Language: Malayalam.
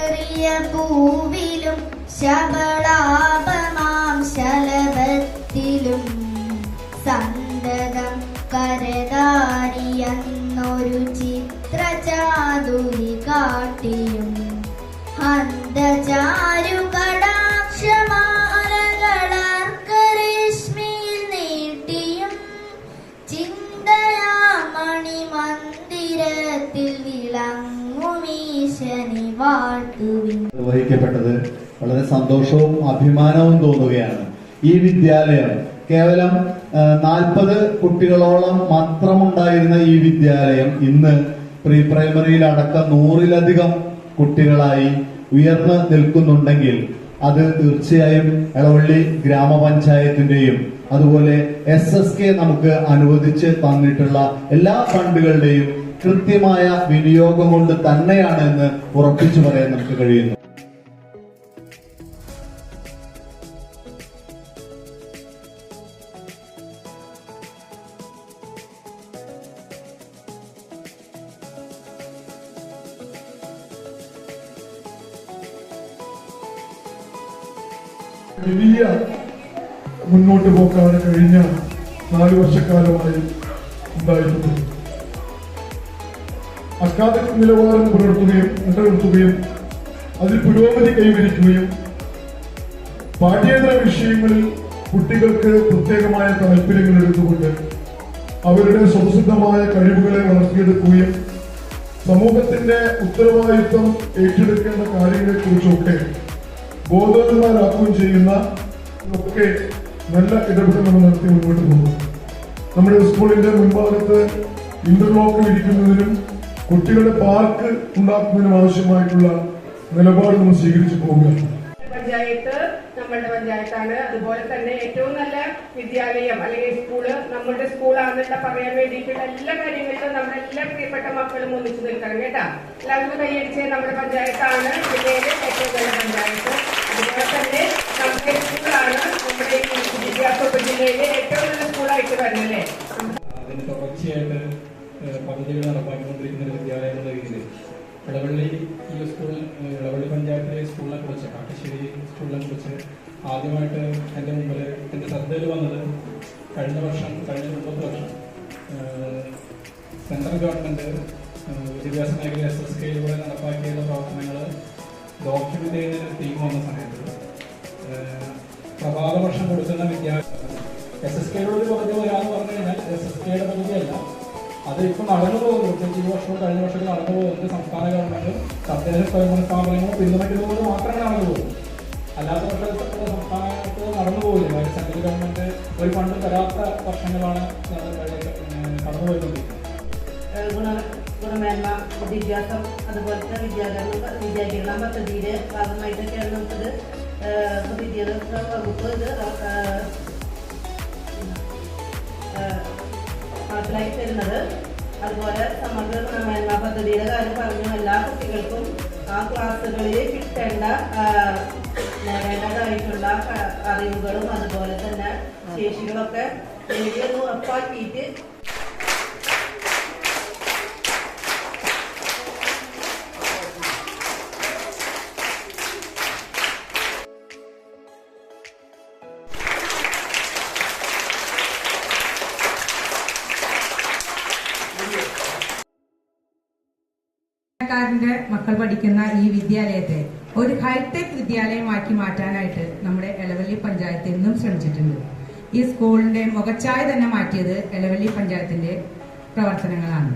ചെറിയ പൂവിലും ശബളാപമാം ശലഭത്തിലും സന്തതം കരതാരിയെന്നൊരു ചിത്രചാതുരി കാട്ടിയും ഹന്തചാരു കടാക്ഷമാലകളർക്കരശ്മിയിൽ നീട്ടിയും ചിന്തയാ മണിമന്ദിരത്തിൽ വിളങ്ങുമീശനി വാഴ്ത്തുവിൻ. നിർവഹിക്കപ്പെട്ടത് വളരെ സന്തോഷവും അഭിമാനവും തോന്നുകയാണ്. ഈ വിദ്യാലയം കേവലം 40 കുട്ടികളോളം മാത്രമുണ്ടായിരുന്ന ഈ വിദ്യാലയം ഇന്ന് പ്രീ പ്രൈമറിയിലടക്കം 100-ലധികം കുട്ടികളായി ഉയർന്നു നിൽക്കുന്നുണ്ടെങ്കിൽ അത് തീർച്ചയായും എളവള്ളി ഗ്രാമപഞ്ചായത്തിന്റെയും അതുപോലെ SSK നമുക്ക് അനുവദിച്ച് തന്നിട്ടുള്ള എല്ലാ ഫണ്ടുകളുടെയും കൃത്യമായ വിനിയോഗം കൊണ്ട് തന്നെയാണ് എന്ന് ഉറപ്പിച്ചു പറയാൻ നമുക്ക് കഴിയുന്നു. വലിയ മുന്നോട്ട് പോക്കാണ് കഴിഞ്ഞ 4 വർഷക്കാലമായി ഉണ്ടായിട്ടുണ്ട്. അക്കാദമിക് നിലവാരം നിലനിർത്തുകയും അതിൽ പുരോഗതി കൈവരിക്കുകയും പാഠ്യേതര വിഷയങ്ങളിൽ കുട്ടികൾക്ക് പ്രത്യേകമായ താല്പര്യങ്ങൾ എടുത്തുകൊണ്ട് അവരുടെ സ്വതസിദ്ധമായ കഴിവുകളെ വളർത്തിയെടുക്കുകയും സമൂഹത്തിന്റെ ഉത്തരവാദിത്വം ഏറ്റെടുക്കേണ്ട കാര്യങ്ങളെ കുറിച്ചൊക്കെ ബോധവാന്മാരാക്കുകയും ചെയ്യുന്ന ഒക്കെ നല്ല ഇടപെടൽ നമ്മൾ നടത്തി മുന്നോട്ട് പോകുന്നു. നമ്മുടെ സ്കൂളിന്റെ മുൻഭാഗത്ത് ഇന്റർലോക്ക് ഇരിക്കുന്നതിനും കുട്ടികളുടെ പാർക്ക് ഉണ്ടാക്കുന്നതിനും ആവശ്യമായിട്ടുള്ള നിലപാട് നമ്മൾ സ്വീകരിച്ചു പോവുകയാണ്. പഞ്ചായത്ത് നമ്മളുടെ പഞ്ചായത്താണ്. അതുപോലെ തന്നെ ഏറ്റവും നല്ല വിദ്യാലയം അല്ലെങ്കിൽ സ്കൂള് നമ്മുടെ സ്കൂളാണെന്ന് പറയാൻ വേണ്ടിയിട്ടുള്ള എല്ലാ കാര്യങ്ങളിലും നമ്മുടെ എല്ലാ പ്രിയപ്പെട്ട മക്കളും ഒന്നിച്ചു നിൽക്കണം കേട്ടാ. എല്ലാവർക്കും കൈയടിച്ച് നമ്മുടെ പഞ്ചായത്താണ് ജില്ലയിലെ ഏറ്റവും നല്ല പഞ്ചായത്ത്. അതുപോലെ തന്നെ നമ്മുടെ സ്കൂളാണ് നമ്മുടെ ഈ വിദ്യാഭ്യാസ ഉപജില്ലയിലെ ഏറ്റവും നല്ല സ്കൂളായിട്ട് വരുന്നല്ലേ. അതിന് തുടർച്ചയായിട്ട് പദ്ധതികൾ നടപ്പാക്കിക്കൊണ്ടിരിക്കുന്ന ഒരു വിദ്യാലയം എന്ന രീതിയിൽ ഇളവള്ളി ഇളവള്ളി പഞ്ചായത്തിലെ സ്കൂളിനെ കുറിച്ച് കാക്കശ്ശേരി സ്കൂളിനെ കുറിച്ച് ആദ്യമായിട്ട് എൻ്റെ മുമ്പിൽ എൻ്റെ ശ്രദ്ധയിൽ വന്നത് കഴിഞ്ഞ മുമ്പത്തെ വർഷം സെൻട്രൽ ഗവൺമെൻറ് വിദ്യാഭ്യാസ മേഖല SSKയിലൂടെ നടപ്പാക്കിയുള്ള പ്രവർത്തനങ്ങൾ ഡോക്യുമെന്റ് ചെയ്യുന്നതിന് ടീം വന്ന സമയത്ത് പ്രഭാത വർഷം കൊടുക്കുന്ന SSKയിലൂടെ പറഞ്ഞു വരാമെന്ന് പറഞ്ഞു കഴിഞ്ഞാൽ SSKയുടെ പദ്ധതിയല്ല, അത് ഇപ്പോൾ നടന്നു പോകുന്നു. പ്രത്യേകിച്ച് ഈ വർഷവും കഴിഞ്ഞ വർഷവും നടന്നു പോകുന്നത് സംസ്ഥാന ഗവൺമെന്റും തദ്ദേശ സ്വയംഭരണ സ്ഥാപനങ്ങളും പിന്തുണയ്ക്കുന്നതുകൊണ്ട് മാത്രമേ നടന്നു പോകും. അല്ലാത്ത വർഷത്തെ സംസ്ഥാനത്ത് നടന്നു പോകില്ല. അതായത് സെൻട്രൽ ഗവൺമെന്റ് ഒരു ഫണ്ടും തരാത്ത വർഷങ്ങളാണ് കടന്നു പോയിക്കൊണ്ടിരിക്കുന്നത്. ഗുണമേന്മ വിദ്യാഭ്യാസം അതുപോലത്തെ വിദ്യാഭ്യാസ പദ്ധതിയുടെ ഭാഗമായിട്ടൊക്കെയാണ് നമുക്കിത് വിദ്യാഭ്യാസ വകുപ്പ് ഇത് നടപ്പിലാക്കി തരുന്നത്. അതുപോലെ സമഗ്ര ഗുണമേന്മ പദ്ധതിയുടെ കാര്യം പറഞ്ഞു. എല്ലാ കുട്ടികൾക്കും ആ ക്ലാസ്സുകളിൽ കിട്ടേണ്ട നേടേണ്ടതായിട്ടുള്ള അറിവുകളും അതുപോലെ തന്നെ ശേഷികളൊക്കെ നേടിയൊന്ന് ഉറപ്പാക്കിയിട്ട് ന്റെ മക്കൾ പഠിക്കുന്ന ഈ വിദ്യാലയത്തെ ഒരു ഹൈടെക് വിദ്യാലയമാക്കി മാറ്റാനായിട്ട് നമ്മുടെ എളവള്ളി പഞ്ചായത്ത് എന്നും ശ്രമിച്ചിട്ടുണ്ട്. ഈ സ്കൂളിന്റെ മുഖച്ഛായ തന്നെ മാറ്റിയത് എളവള്ളി പഞ്ചായത്തിന്റെ പ്രവർത്തനങ്ങളാണ്.